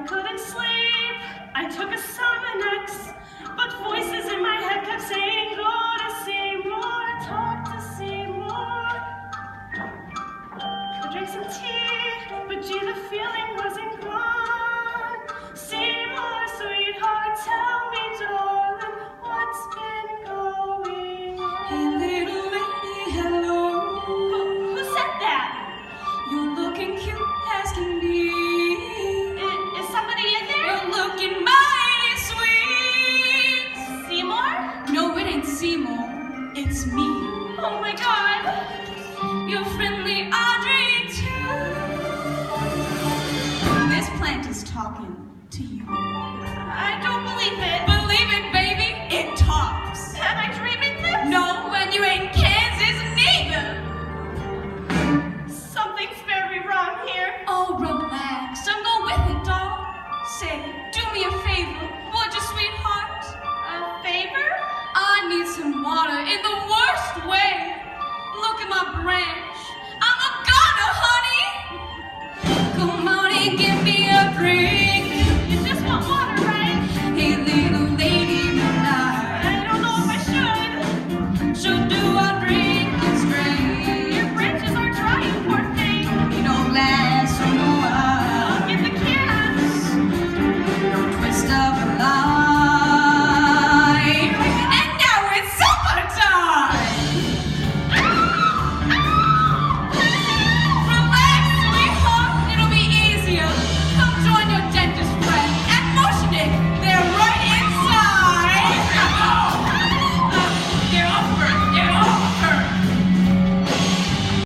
couldn't sleep. I took a Somonex, but voices in my head kept saying, go to Seymour, talk to Seymour. I drank some tea, but gee, the feeling wasn't gone. Seymour, sweetheart, tell me, darling, what's been going on? Hey, little lady, hello. Who said that? You're looking cute as can be. Is somebody in there? You're looking mighty sweet. Seymour? No, it ain't Seymour. It's me. Oh my God. Your friendly Audrey, too. This plant is talking to you. I don't believe it. Believe it, baby. It talks. Am I dreaming this? No, and you ain't Kansas neither. Something's very wrong here. Oh, relax. Don't go with it, doll. Say, do me a favor, would you, sweetheart? A favor? I need some water in the worst way. Look at my branch. I'm a goner, honey. Come on and give me a breeze.